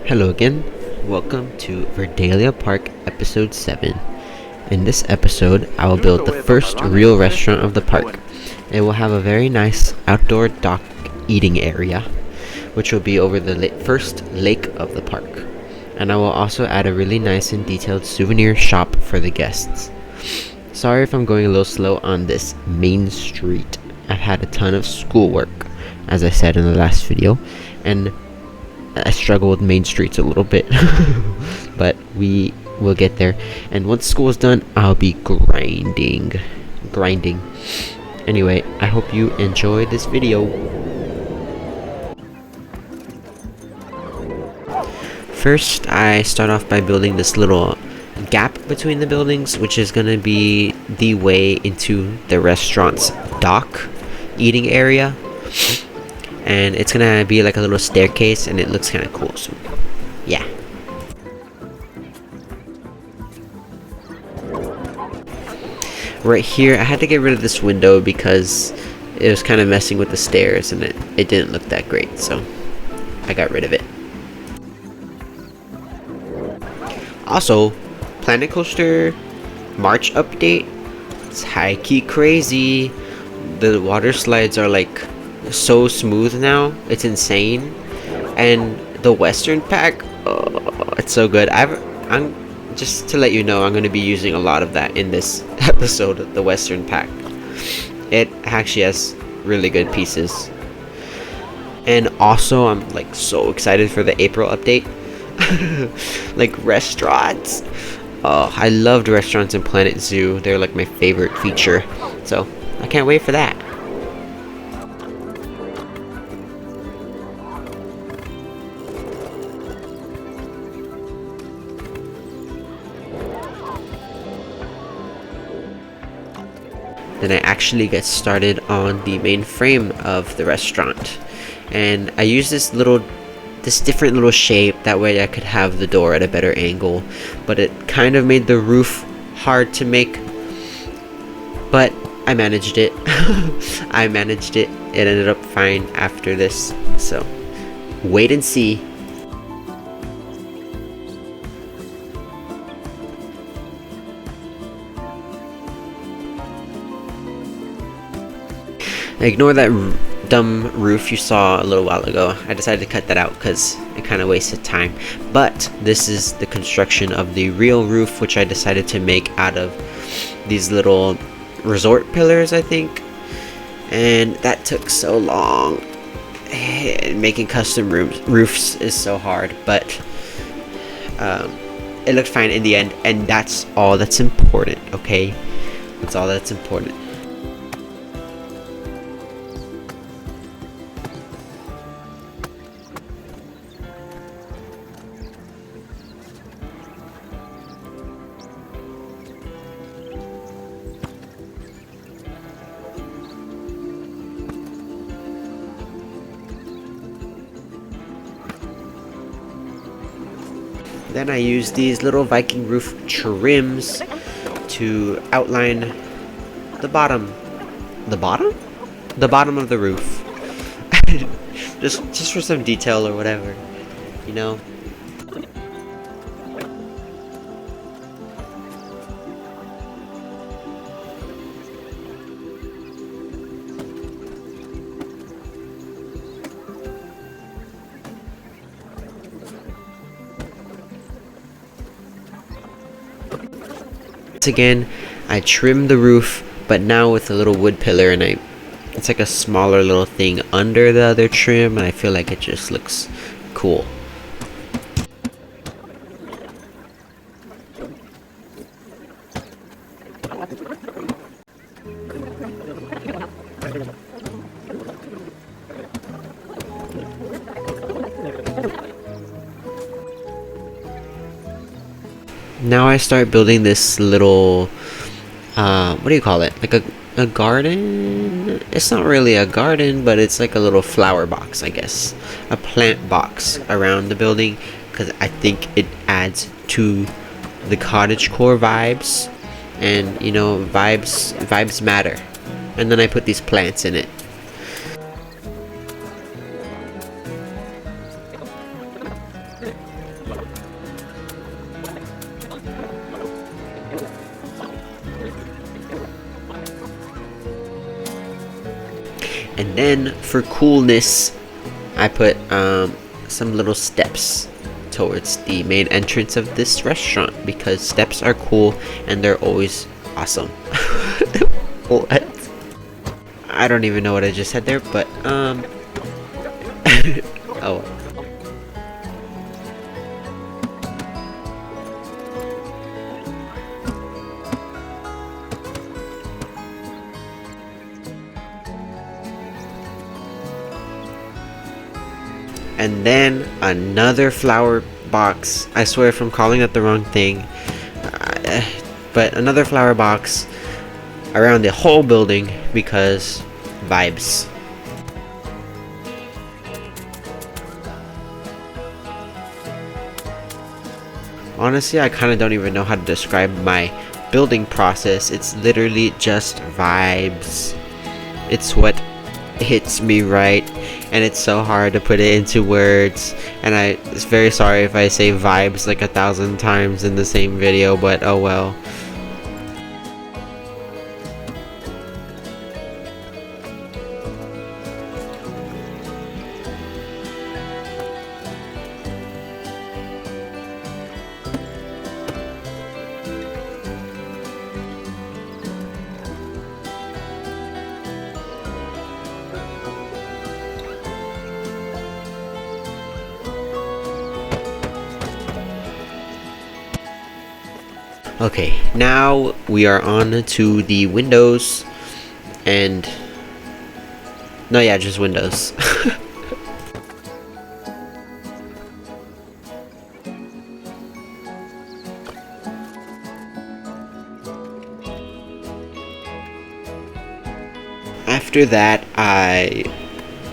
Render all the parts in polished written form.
Hello again, welcome to Verdalia Park episode 7. In this episode, I will build the first real restaurant of the park. It will have a very nice outdoor dock eating area, which will be over the first lake of the park. And I will also add a really nice and detailed souvenir shop for the guests. Sorry if I'm going a little slow on this main street. I've had a ton of schoolwork, as I said in the last video, and I struggle with main streets a little bit, but we will get there. And once school is done, I'll be grinding. Anyway, I hope you enjoy this video. First, I start off by building this little gap between the buildings, which is gonna be the way into the restaurant's dock eating area. And it's gonna be like a little staircase, and it looks kind of cool, so yeah. Right here, I had to get rid of this window because it was kind of messing with the stairs, and it didn't look that great, so I got rid of it. Also, Planet Coaster March update, it's high-key crazy. The water slides are like so smooth now, it's insane. And the Western pack, oh, it's so good. I'm just to let you know, I'm going to be using a lot of that in this episode, the Western pack. It actually has really good pieces. And also, I'm like so excited for the April update. Like restaurants, oh, I loved restaurants in Planet Zoo. They're like my favorite feature, so I can't wait for that. Then I actually get started on the main frame of the restaurant, and I use this different little shape, that way I could have the door at a better angle, but it kind of made the roof hard to make, but I managed it. It ended up fine after this, so wait and see. Ignore that dumb roof you saw a little while ago. I decided to cut that out because it kind of wasted time. But this is the construction of the real roof, which I decided to make out of these little resort pillars, I think. And that took so long. Making custom roofs is so hard, but it looked fine in the end, and that's all that's important, okay? That's all that's important. Then I use these little Viking roof trims to outline the bottom. The bottom? The bottom of the roof. just for some detail or whatever, you know? Once again, I trimmed the roof, but now with a little wood pillar, and it's like a smaller little thing under the other trim, and I feel like it just looks cool. now I start building this little what do you call it, like a garden. It's not really a garden, but it's like a little flower box, I guess, a plant box around the building, because I think it adds to the cottagecore vibes, and you know, vibes matter. And then I put these plants in it. And then for coolness, I put some little steps towards the main entrance of this restaurant, because steps are cool and they're always awesome. What? I don't even know what I just said there, but oh. And then another flower box. I swear if I'm calling it the wrong thing. But another flower box around the whole building, because vibes. Honestly, I kind of don't even know how to describe my building process. It's literally just vibes. It's what hits me right, and it's so hard to put it into words, and it's very sorry if I say vibes like 1,000 times in the same video, but oh well. Okay, now we are on to the windows, and no, yeah, just windows. After that, I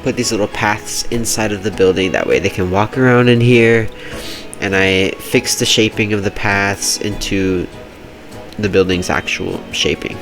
put these little paths inside of the building, that way they can walk around in here, and I fixed the shaping of the paths into the building's actual shaping.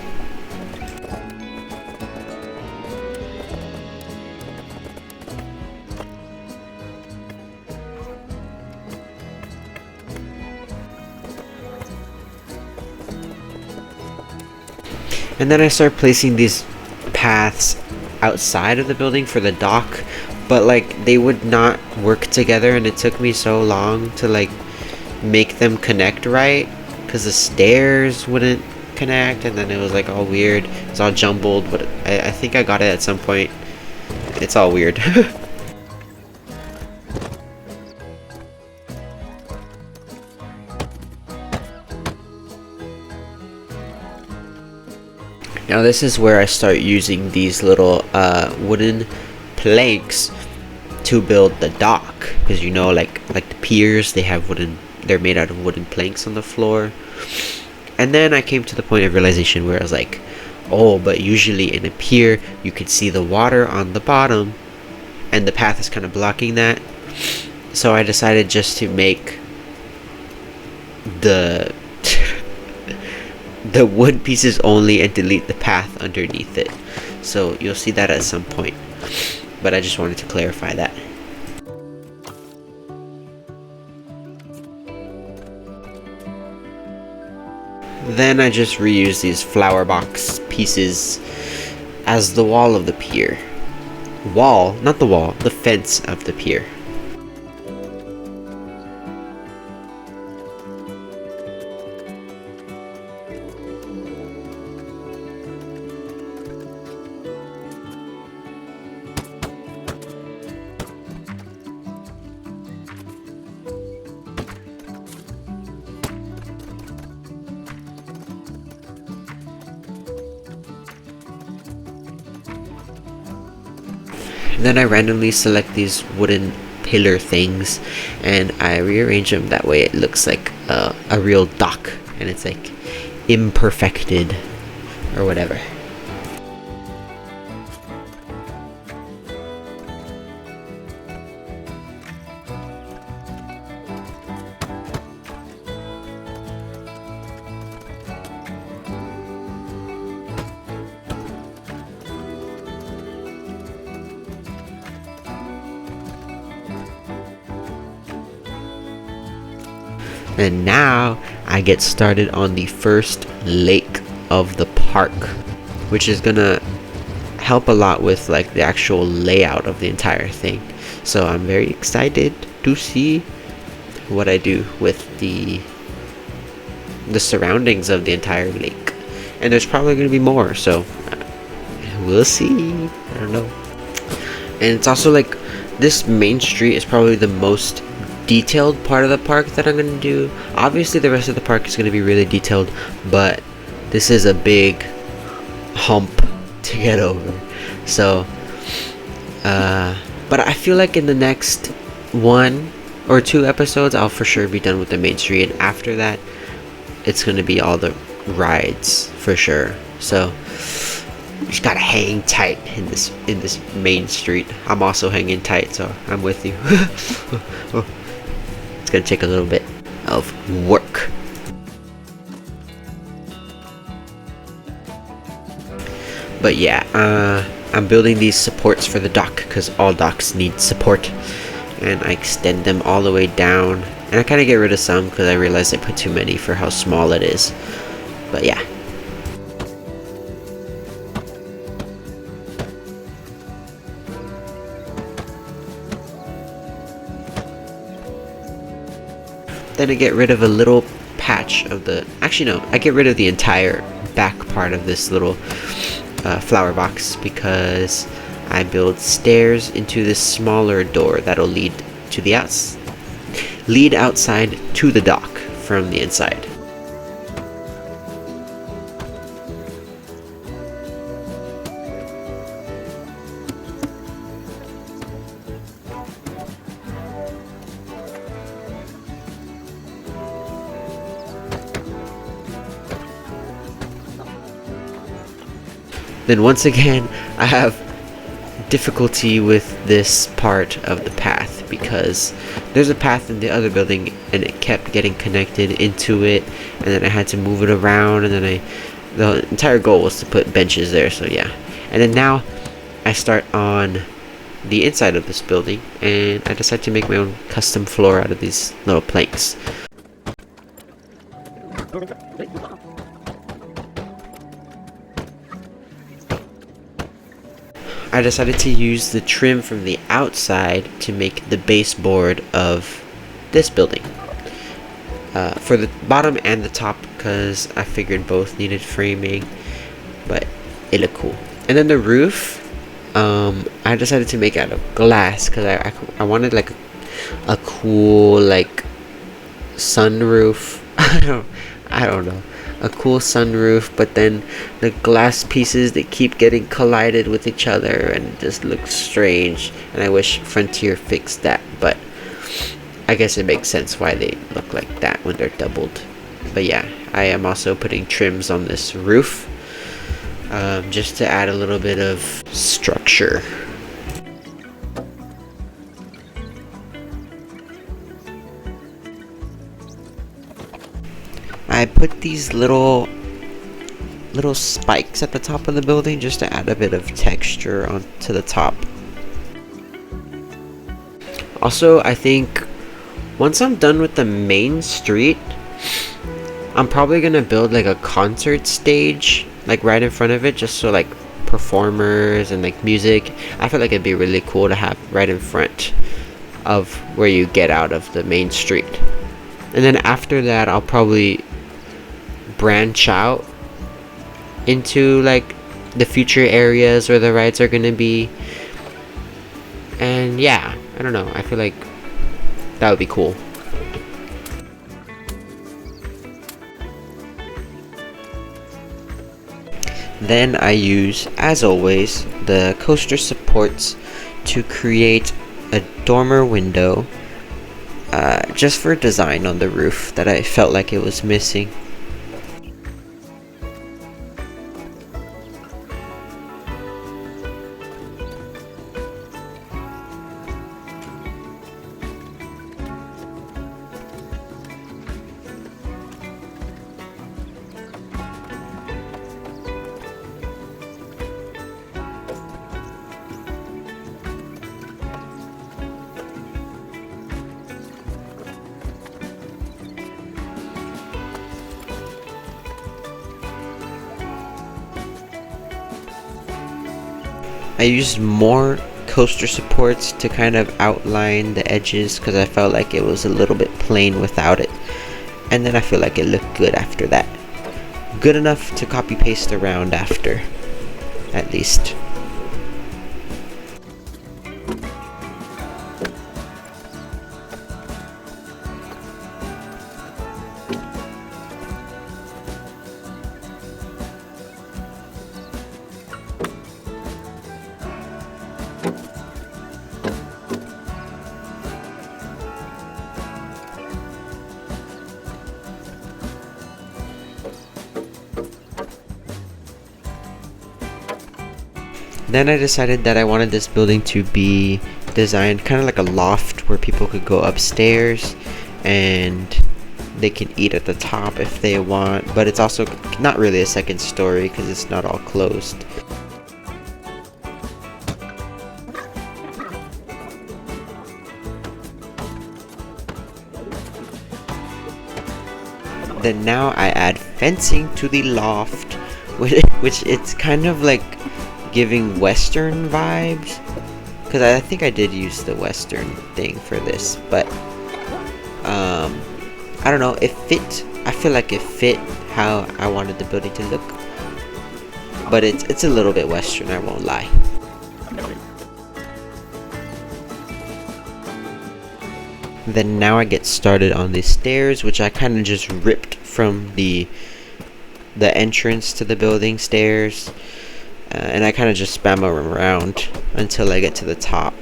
And then I start placing these paths outside of the building for the dock, but like they would not work together, and it took me so long to like make them connect right, because the stairs wouldn't connect, and then it was like all weird. It's all jumbled, but I think I got it at some point. It's all weird. Now this is where I start using these little wooden planks to build the dock, because you know, like the piers, they're made out of wooden planks on the floor. And then I came to the point of realization where I was like, oh, but usually in a pier you can see the water on the bottom, and the path is kind of blocking that. So I decided just to make the the wood pieces only and delete the path underneath it. So you'll see that at some point, but I just wanted to clarify that. Then I just reuse these flower box pieces as the wall of the pier. Not the wall, the fence of the pier. Then I randomly select these wooden pillar things, and I rearrange them that way it looks like a real dock, and it's like imperfected or whatever. And now I get started on the first lake of the park, which is gonna help a lot with like the actual layout of the entire thing. So I'm very excited to see what I do with the surroundings of the entire lake. And there's probably gonna be more, so we'll see. I don't know. And it's also like this main street is probably the most detailed part of the park that I'm gonna do. Obviously the rest of the park is gonna be really detailed, but this is a big hump to get over. So but I feel like in the next 1 or 2 episodes I'll for sure be done with the main street, and after that it's gonna be all the rides for sure. So you just gotta hang tight in this main street. I'm also hanging tight, so I'm with you. It's gonna take a little bit of work. But yeah, I'm building these supports for the dock because all docks need support, and I extend them all the way down, and I kind of get rid of some because I realized I put too many for how small it is. But yeah. Then I get rid of a little patch of the, actually no, I get rid of the entire back part of this little flower box because I build stairs into this smaller door that'll lead outside to the dock from the inside. Then once again, I have difficulty with this part of the path because there's a path in the other building and it kept getting connected into it, and then I had to move it around, and then the entire goal was to put benches there, so yeah. And then now I start on the inside of this building, and I decide to make my own custom floor out of these little planks. I decided to use the trim from the outside to make the baseboard of this building. For the bottom and the top, because I figured both needed framing, but it looked cool. And then the roof, I decided to make out of glass because I wanted like a cool like sunroof. I don't know. A cool sunroof, but then the glass pieces, they keep getting collided with each other and it just looks strange, and I wish Frontier fixed that, but I guess it makes sense why they look like that when they're doubled. But yeah, I am also putting trims on this roof just to add a little bit of structure. I put these little spikes at the top of the building just to add a bit of texture onto the top. Also, I think once I'm done with the main street, I'm probably gonna build like a concert stage like right in front of it, just so like performers and like music. I feel like it'd be really cool to have right in front of where you get out of the main street. And then after that, I'll probably branch out into like the future areas where the rides are gonna be. And yeah, I don't know, I feel like that would be cool. Then I use, as always, the coaster supports to create a dormer window just for design on the roof that I felt like it was missing. I used more coaster supports to kind of outline the edges because I felt like it was a little bit plain without it. And then I feel like it looked good after that. Good enough to copy paste around after, at least. Then I decided that I wanted this building to be designed kind of like a loft where people could go upstairs and they can eat at the top if they want, but it's also not really a second story because it's not all closed. Then now I add fencing to the loft, which it's kind of like giving Western vibes, because I think I did use the Western thing for this, but I don't know, it fit. I feel like it fit how I wanted the building to look, but it's a little bit Western, I won't lie. Then now I get started on the stairs, which I kind of just ripped from the entrance to the building stairs. And I kind of just spam them around until I get to the top,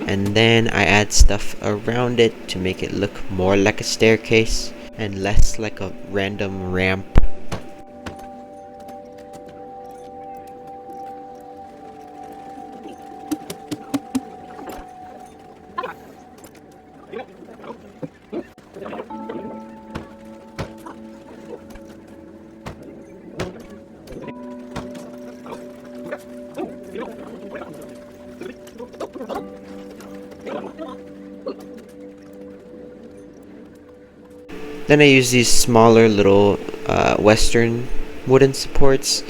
and then I add stuff around it to make it look more like a staircase and less like a random ramp. Then I use these smaller little Western wooden supports.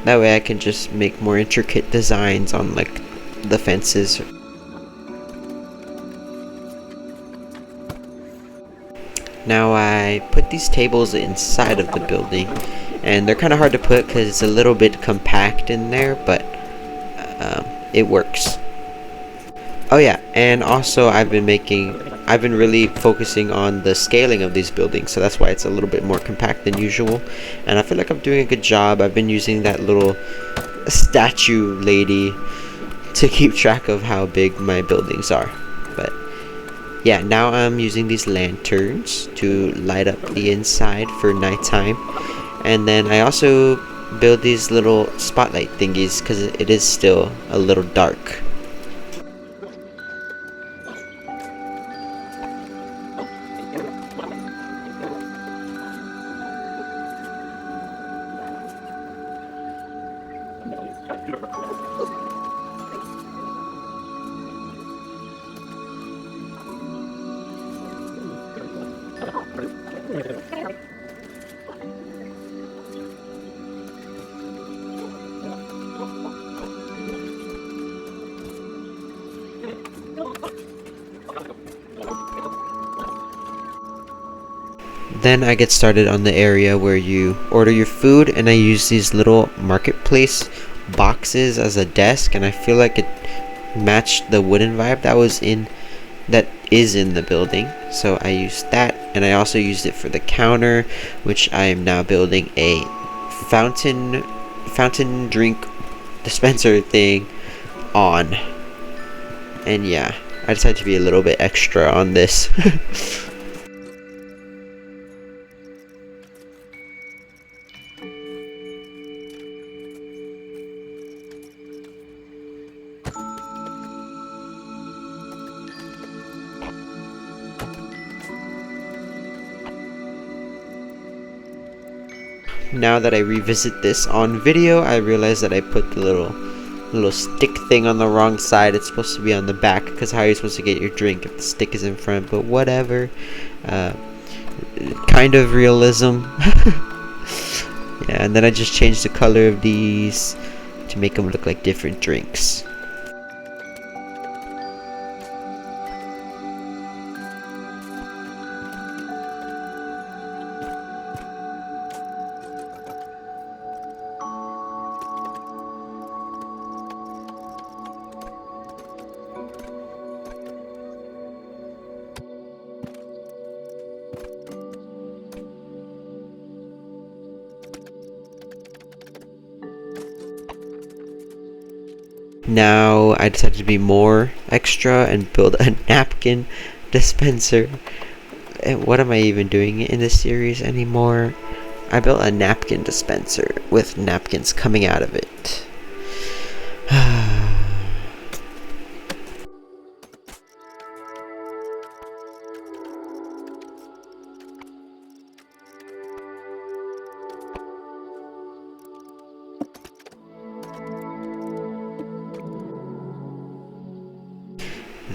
That way I can just make more intricate designs on like the fences. Now I put these tables inside of the building, and they're kind of hard to put because it's a little bit compact in there, but it works. Oh yeah, and also I've been really focusing on the scaling of these buildings, so that's why it's a little bit more compact than usual, and I feel like I'm doing a good job. I've been using that little statue lady to keep track of how big my buildings are. But yeah, now I'm using these lanterns to light up the inside for nighttime, and then I also build these little spotlight thingies because it is still a little dark. Then I get started on the area where you order your food, and I use these little marketplace boxes as a desk, and I feel like it matched the wooden vibe that is in the building, so I used that. And I also used it for the counter, which I am now building a fountain drink dispenser thing on. And yeah, I decided to be a little bit extra on this. Now that I revisit this on video, I realize that I put the little stick thing on the wrong side. It's supposed to be on the back, because how are you supposed to get your drink if the stick is in front? But whatever. Kind of realism. Yeah, and then I just changed the color of these to make them look like different drinks. Now I decided to be more extra and build a napkin dispenser. And what am I even doing in this series anymore? I built a napkin dispenser with napkins coming out of it.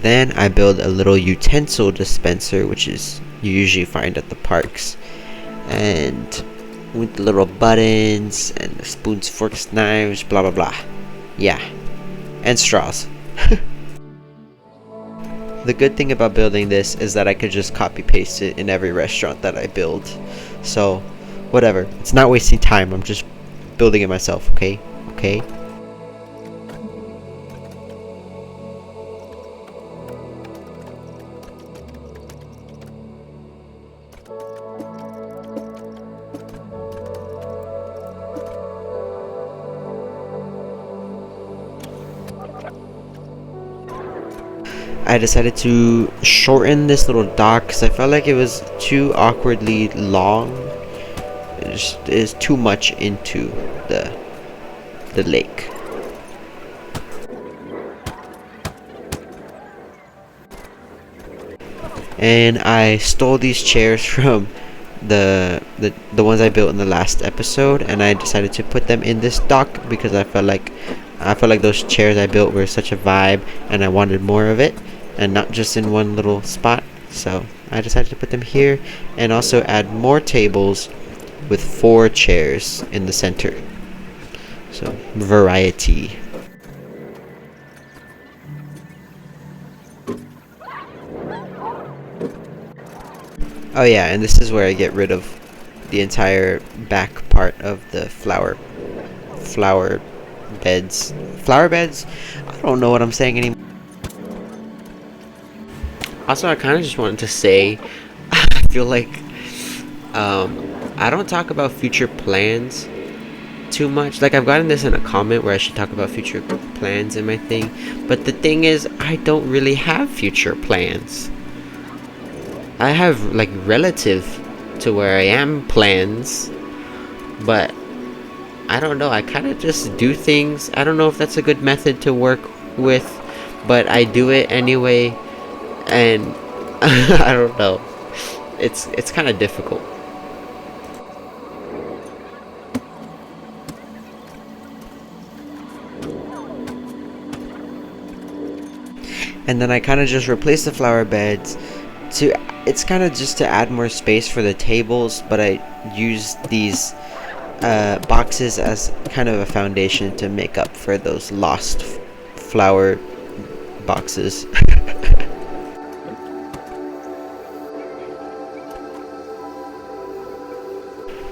Then I build a little utensil dispenser, which is you usually find at the parks, and with the little buttons and the spoons, forks, knives, blah blah blah. Yeah, and straws. The good thing about building this is that I could just copy paste it in every restaurant that I build. So whatever, it's not wasting time. I'm just building it myself. Okay. I decided to shorten this little dock because I felt like it was too awkwardly long. It is too much into the lake. And I stole these chairs from the ones I built in the last episode, and I decided to put them in this dock because I felt like those chairs I built were such a vibe, and I wanted more of it, and not just in one little spot. So I decided to put them here, and also add more tables with 4 chairs in the center. So variety. Oh yeah, and this is where I get rid of the entire back part of the flower beds. Flower beds? I don't know what I'm saying anymore. Also, I kind of just wanted to say, I feel like I don't talk about future plans too much. Like, I've gotten this in a comment where I should talk about future plans in my thing, but the thing is, I don't really have future plans. I have, like, relative to where I am plans, but I don't know, I kind of just do things. I don't know if that's a good method to work with, but I do it anyway, and I don't know, it's kind of difficult. And then I kind of just replace the flower beds it's kind of just to add more space for the tables, but I use these boxes as kind of a foundation to make up for those lost flower boxes.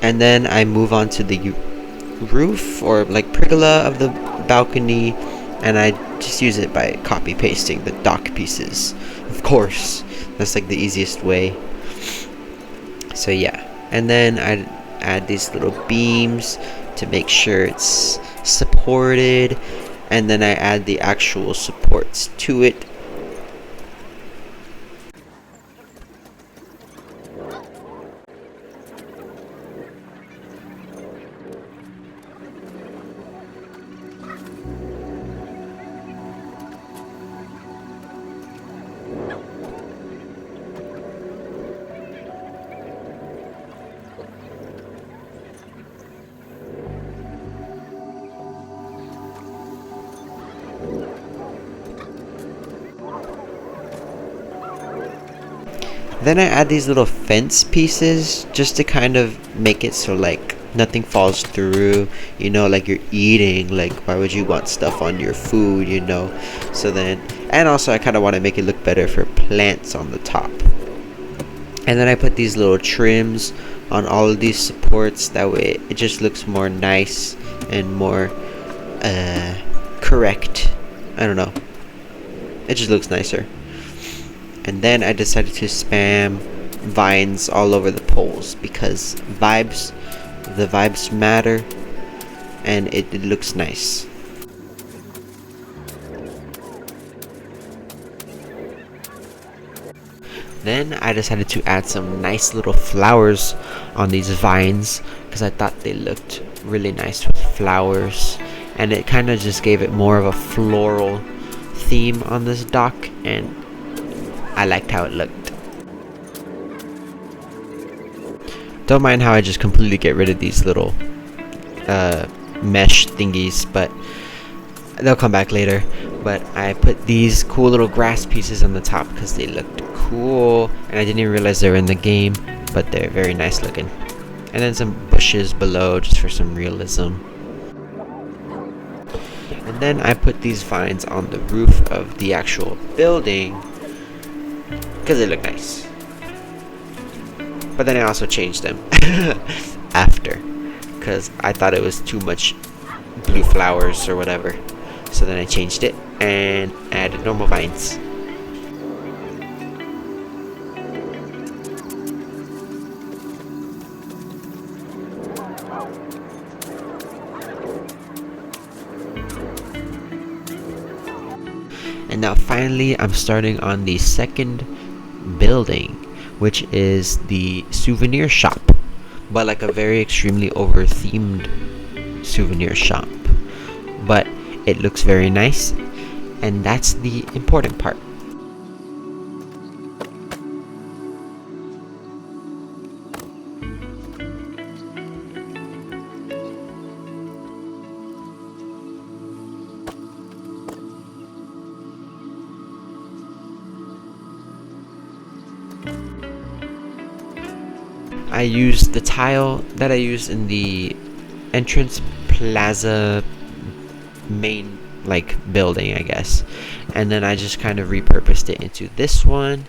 And then I move on to the roof, or like pergola of the balcony, and I just use it by copy pasting the dock pieces. Of course, that's like the easiest way. So yeah, and then I add these little beams to make sure it's supported, and then I add the actual supports to it, Then I add these little fence pieces just to kind of make it so like nothing falls through, you know, like you're eating, like why would you want stuff on your food, you know? So then, and also I kind of want to make it look better for plants on the top. And then I put these little trims on all of these supports, that way it just looks more nice and more correct. I don't know, it just looks nicer. And then I decided to spam vines all over the poles because the vibes matter, and it looks nice. Then I decided to add some nice little flowers on these vines because I thought they looked really nice with flowers, and it kind of just gave it more of a floral theme on this dock, and I liked how it looked. Don't mind how I just completely get rid of these little mesh thingies, but they'll come back later. But I put these cool little grass pieces on the top because they looked cool, and I didn't even realize they were in the game, but they're very nice looking. And then some bushes below just for some realism. And then I put these vines on the roof of the actual building because they look nice. But then I also changed them after because I thought it was too much blue flowers or whatever. So then I changed it and added normal vines. And now finally I'm starting on the second building, which is the souvenir shop, but like a very extremely over themed souvenir shop. But it looks very nice, and that's the important part. I used the tile that I used in the entrance plaza main like building, I guess, and then I just kind of repurposed it into this one.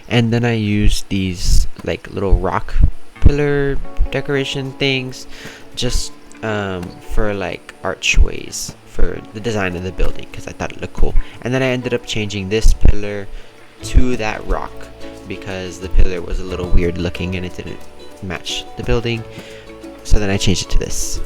And then I used these like little rock pillar decoration things just for like archways for the design of the building because I thought it looked cool. And then I ended up changing this pillar to that rock because the pillar was a little weird looking and it didn't match the building, so then I changed it to this.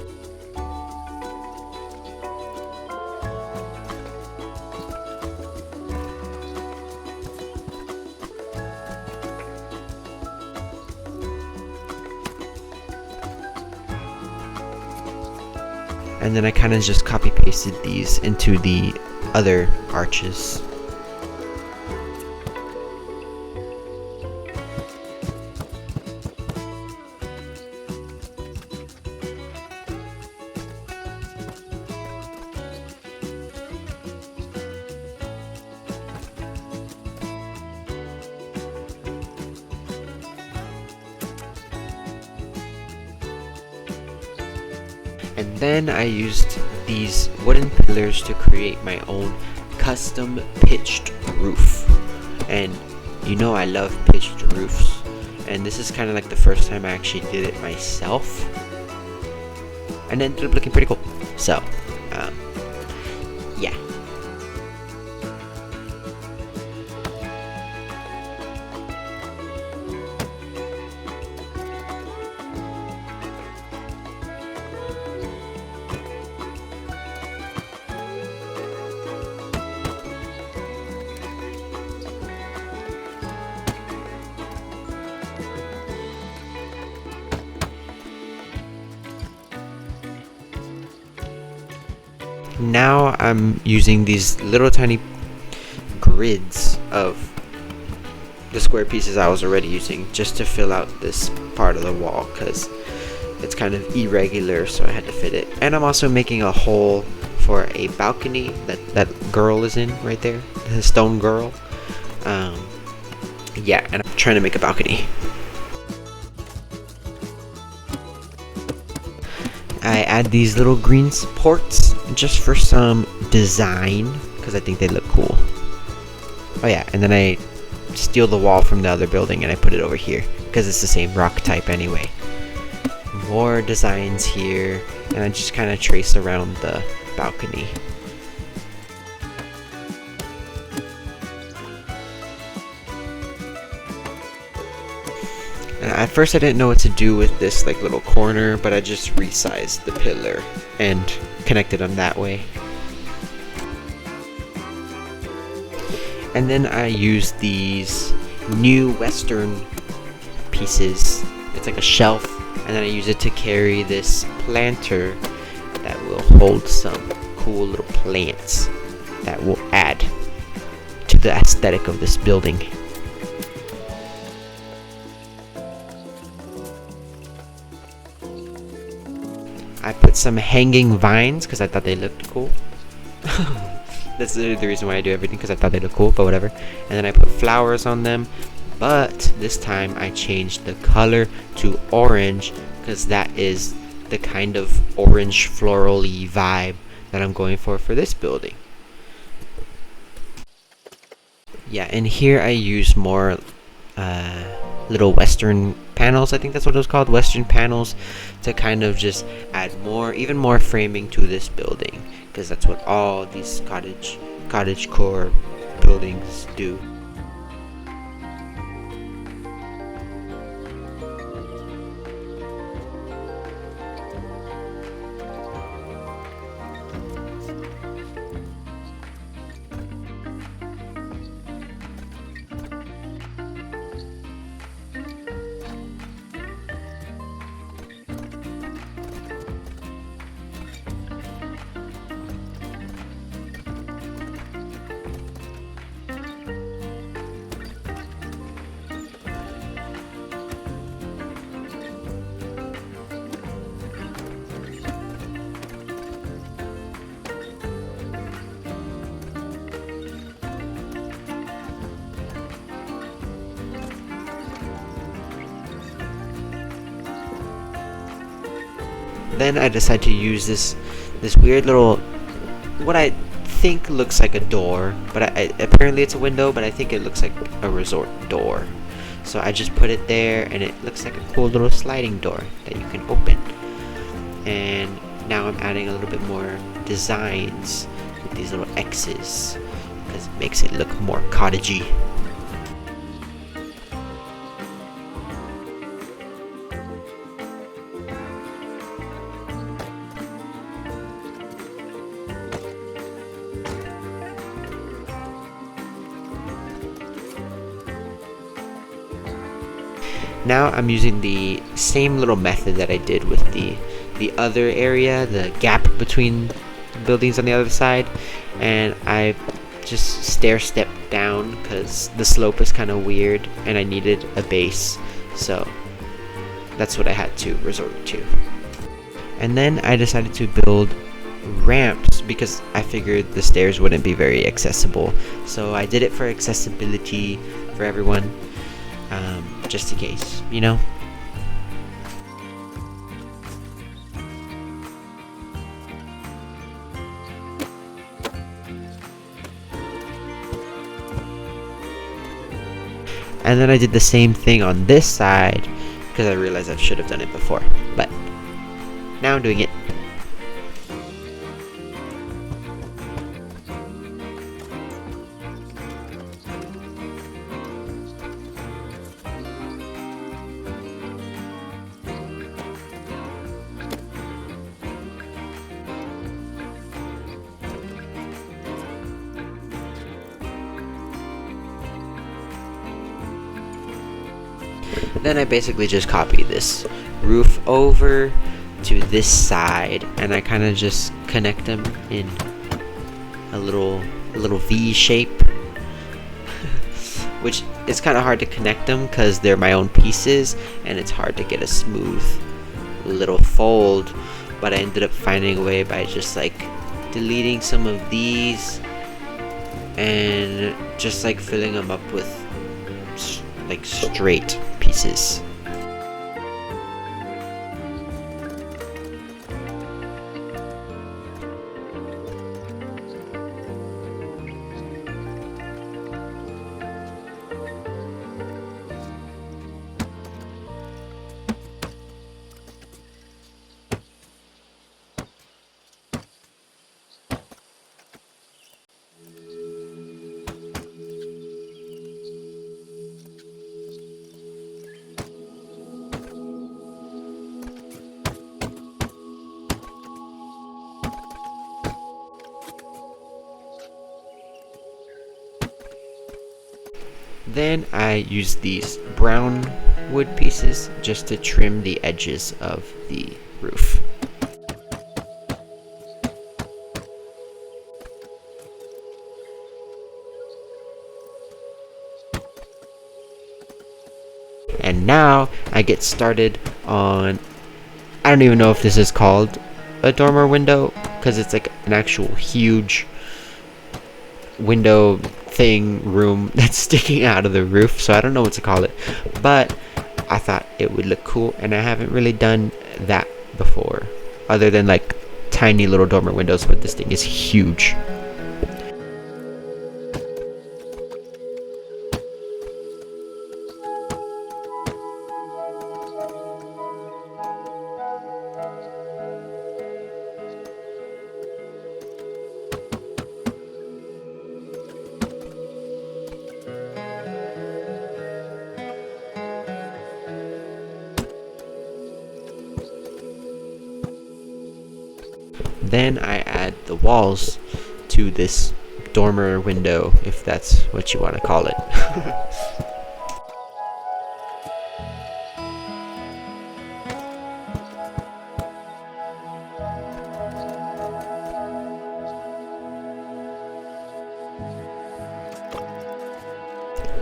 And then I kind of just copy pasted these into the other arches. And then I used these wooden pillars to create my own custom pitched roof. And you know I love pitched roofs, and this is kind of like the first time I actually did it myself, and it ended up looking pretty cool. So yeah. Now I'm using these little tiny grids of the square pieces I was already using just to fill out this part of the wall because it's kind of irregular, so I had to fit it. And I'm also making a hole for a balcony that girl is in right there, the stone girl. Yeah, and I'm trying to make a balcony. I add these little green supports just for some design because I think they look cool. Oh yeah, and then I steal the wall from the other building and I put it over here because it's the same rock type anyway. More designs here, and I just kind of trace around the balcony. And at first I didn't know what to do with this like little corner, but I just resized the pillar and connected them that way. And then I used these new Western pieces. It's like a shelf, and then I use it to carry this planter that will hold some cool little plants that will add to the aesthetic of this building. I put some hanging vines because I thought they looked cool. That's the reason why I do everything, because I thought they looked cool, but whatever. And then I put flowers on them, but this time I changed the color to orange because that is the kind of orange floral-y vibe that I'm going for this building. Yeah, and here I use more little Western panels. I think that's what it was called, Western panels, to kind of just add even more framing to this building, because that's what all these cottage core buildings do. Then I decide to use this weird little, what I think looks like a door, but apparently it's a window, but I think it looks like a resort door. So I just put it there, and it looks like a cool little sliding door that you can open. And now I'm adding a little bit more designs with these little X's because it makes it look more cottagey. Now I'm using the same little method that I did with the other area, the gap between buildings on the other side, and I just stair-step down because the slope is kind of weird and I needed a base, so that's what I had to resort to. And then I decided to build ramps because I figured the stairs wouldn't be very accessible, so I did it for accessibility for everyone. Just in case, you know? And then I did the same thing on this side because I realized I should have done it before, but now I'm doing it. Then I basically just copy this roof over to this side, and I kind of just connect them in a little V shape, which is kind of hard to connect them because they're my own pieces, and it's hard to get a smooth little fold. But I ended up finding a way by just like deleting some of these and just like filling them up with like straight pieces. Then I use these brown wood pieces just to trim the edges of the roof. And now I get started on, I don't even know if this is called a dormer window, because it's like an actual huge window thing room that's sticking out of the roof, so I don't know what to call it, but I thought it would look cool, and I haven't really done that before other than like tiny little dormer windows, but this thing is huge. Then I add the walls to this dormer window, if that's what you want to call it.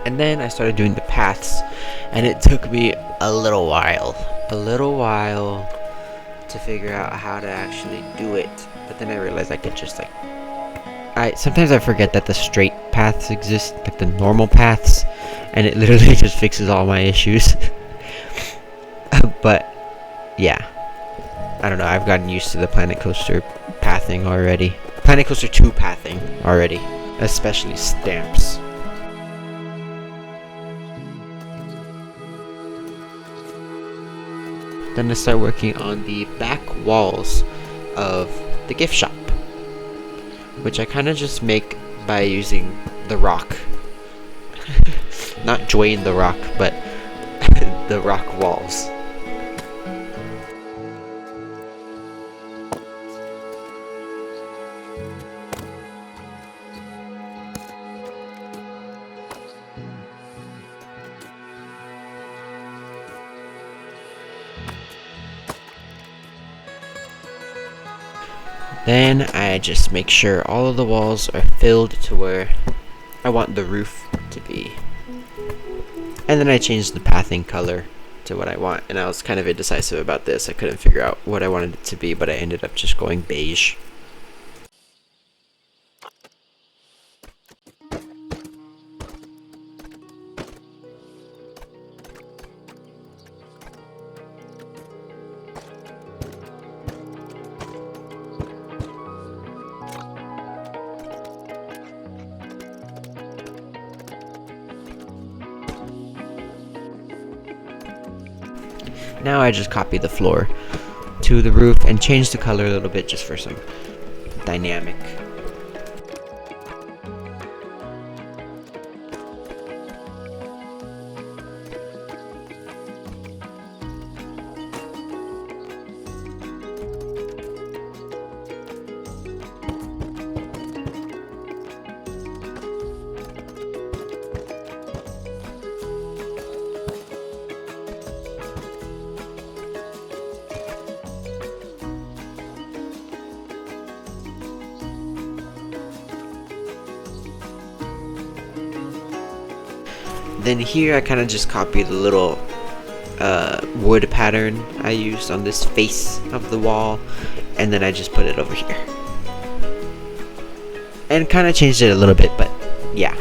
And then I started doing the paths, and it took me a little while to figure out how to actually do it. But then I realized I could just like, sometimes I forget that the straight paths exist, like the normal paths, and it literally just fixes all my issues. But yeah, I don't know, I've gotten used to the Planet Coaster pathing already. Planet Coaster 2 pathing already, especially stamps. Then I start working on the back walls of the gift shop, which I kind of just make by using the rock. Not Dwayne the Rock, but the rock walls. Then I just make sure all of the walls are filled to where I want the roof to be. And then I change the pathing color to what I want. And I was kind of indecisive about this. I couldn't figure out what I wanted it to be, but I ended up just going beige. Now I just copy the floor to the roof and change the color a little bit just for some dynamic. Then here I kind of just copy the little wood pattern I used on this face of the wall, and then I just put it over here. And kind of changed it a little bit, but yeah.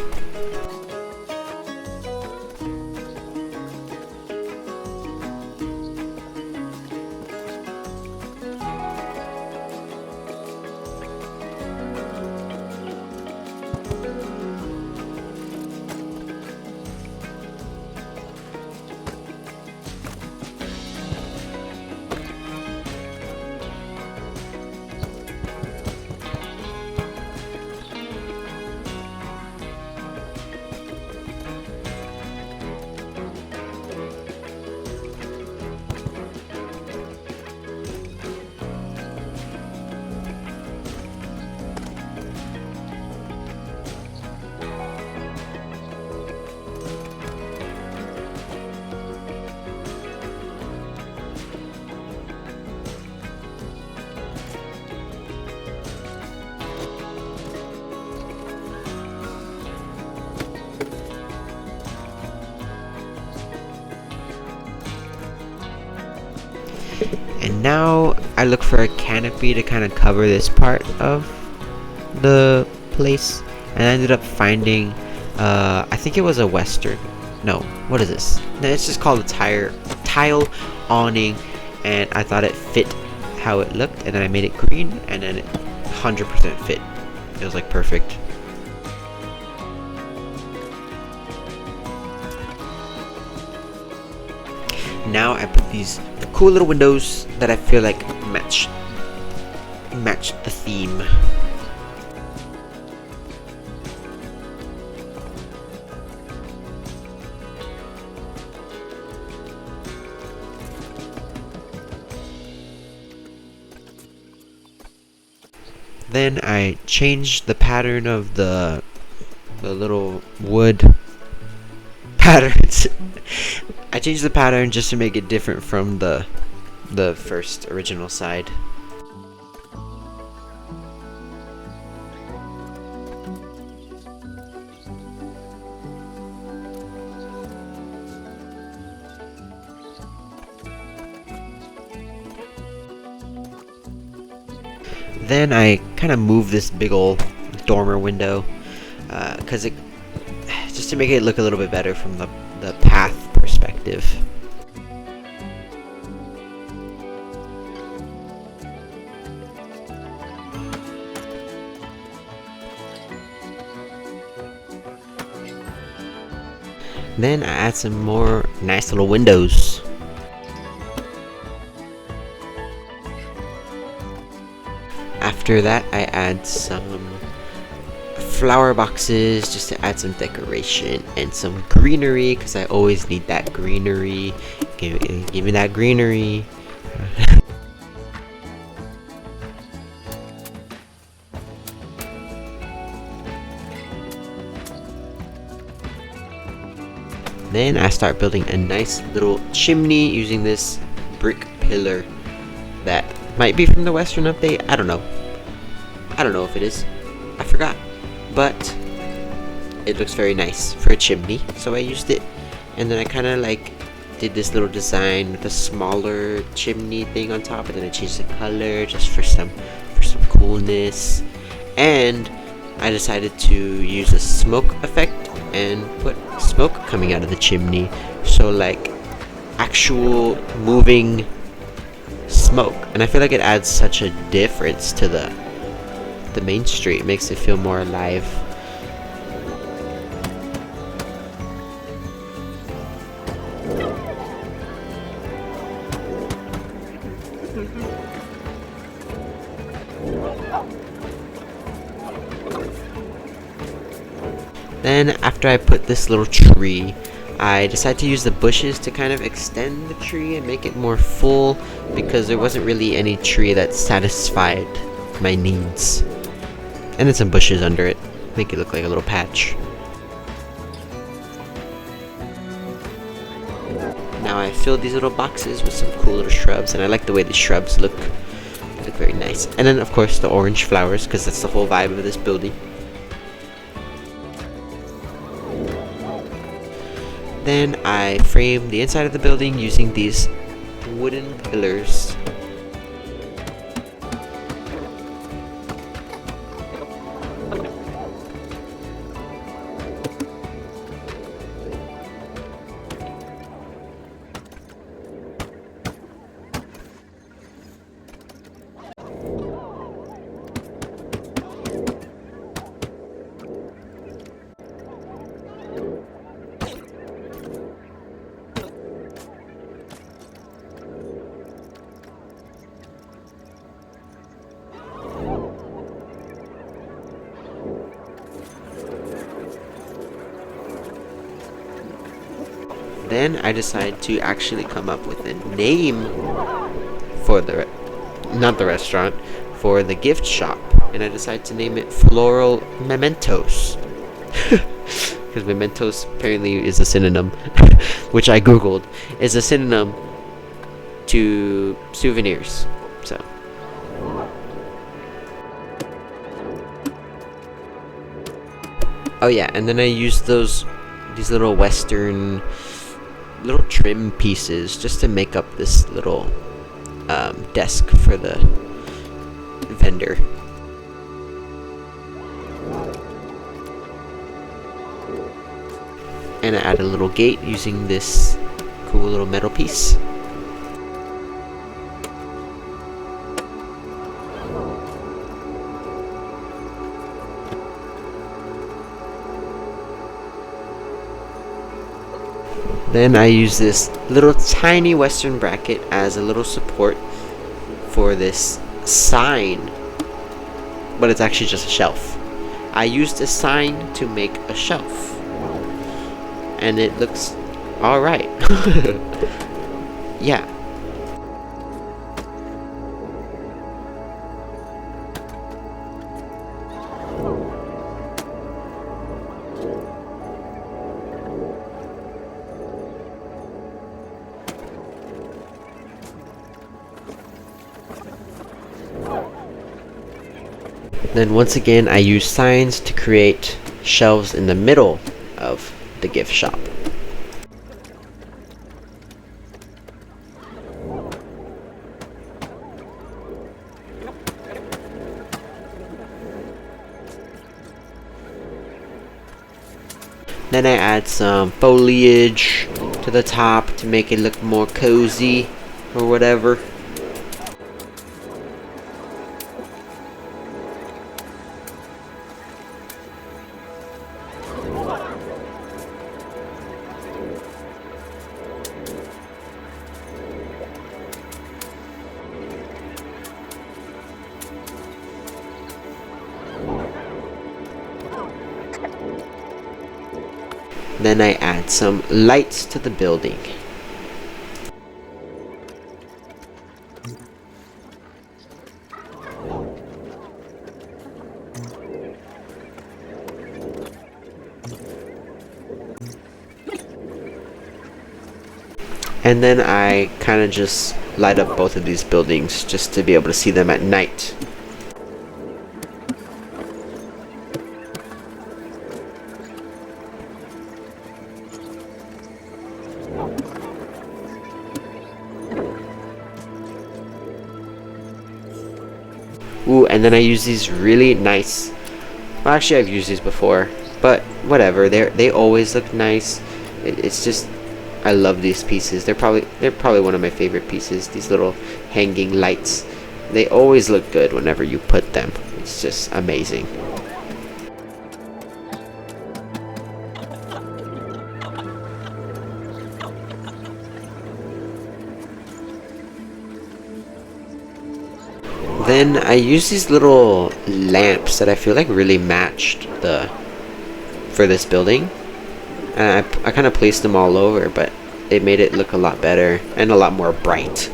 Now I look for a canopy to kind of cover this part of the place, and I ended up finding I think it was a western, no, what is this? No, it's just called a tile awning, and I thought it fit how it looked, and then I made it green, and then it 100% fit. It was like perfect. Now I put these cool little windows that I feel like match the theme. Then I changed the pattern of the little wood patterns. I changed the pattern just to make it different from the first original side. Then I kind of moved this big old dormer window, cause it just to make it look a little bit better from the path perspective. Then I add some more nice little windows. After that, I add some flower boxes just to add some decoration and some greenery, because I always need that greenery. Give me that greenery. Then I start building a nice little chimney using this brick pillar that might be from the Western update. I don't know if it is. I forgot. But it looks very nice for a chimney, so I used it. And then I kind of like did this little design with a smaller chimney thing on top, and then I changed the color just for some coolness. And I decided to use a smoke effect and put smoke coming out of the chimney, so like actual moving smoke. And I feel like it adds such a difference to the main street. It makes it feel more alive. Then after I put this little tree, I decided to use the bushes to kind of extend the tree and make it more full, because there wasn't really any tree that satisfied my needs. And then some bushes under it, make it look like a little patch. Now I filled these little boxes with some cool little shrubs, and I like the way the shrubs look. They look very nice. And then of course the orange flowers, because that's the whole vibe of this building. Then I framed the inside of the building using these wooden pillars. Then I decided to actually come up with a name for not the restaurant, for the gift shop, and I decided to name it Floral Mementos. Because Mementos apparently is a synonym, which I googled, is a synonym to souvenirs. So oh yeah, and then I used these little Western little trim pieces just to make up this little desk for the vendor. And I add a little gate using this cool little metal piece. Then I use this little tiny western bracket as a little support for this sign, but it's actually just a shelf. I used a sign to make a shelf, and it looks alright. Yeah. Then once again, I use signs to create shelves in the middle of the gift shop. Then I add some foliage to the top to make it look more cozy or whatever. Then I add some lights to the building. And then I kind of just light up both of these buildings just to be able to see them at night. Ooh, and then I use these really nice, well, actually I've used these before, but whatever, they always look nice. It's just, I love these pieces. They're probably one of my favorite pieces, these little hanging lights. They always look good whenever you put them. It's just amazing. Then I use these little lamps that I feel like really matched for this building, and I kind of placed them all over, but it made it look a lot better and a lot more bright.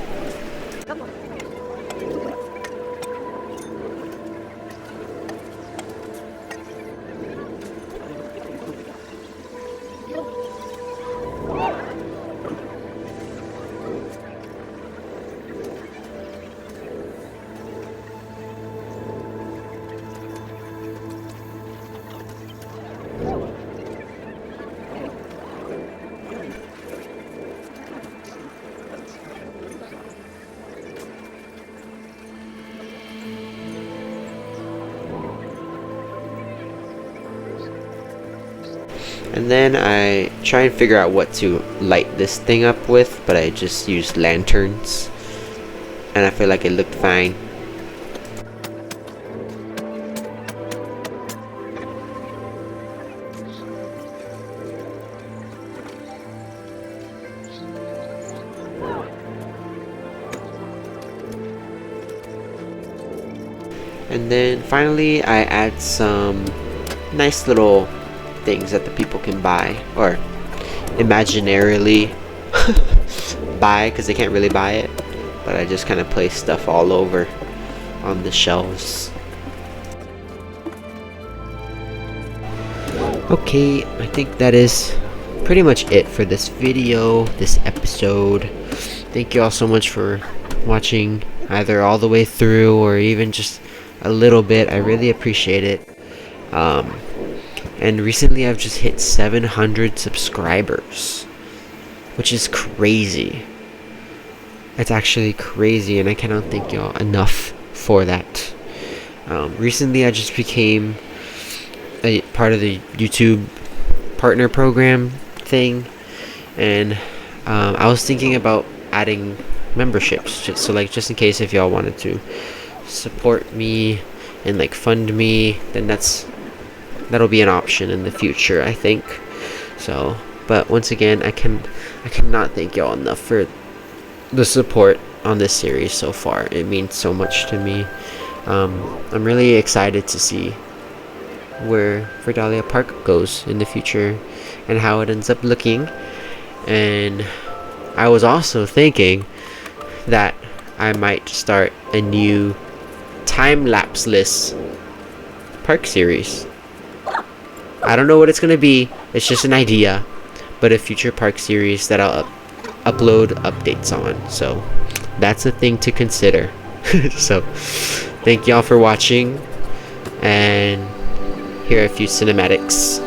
And then I try and figure out what to light this thing up with, but I just used lanterns, and I feel like it looked fine. And then finally I add some nice little things that the people can buy, or imaginarily buy, because they can't really buy it, but I just kind of place stuff all over on the shelves. Okay, I think that is pretty much it for this video, this episode. Thank you all so much for watching, either all the way through or even just a little bit. I really appreciate it. And recently I've just hit 700 subscribers, which is crazy. It's actually crazy, and I cannot thank y'all enough for that. Recently, I just became a part of the YouTube partner program thing, and I was thinking about adding memberships, just in case if y'all wanted to support me and like fund me, then that'll be an option in the future, I think. So, but once again, I cannot thank y'all enough for the support on this series so far. It means so much to me. I'm really excited to see where Verdalia Park goes in the future and how it ends up looking. And I was also thinking that I might start a new time-lapse-less park series. I don't know what it's gonna be. It's just an idea, but a future park series that I'll upload updates on. So that's a thing to consider. So thank y'all for watching, and here are a few cinematics.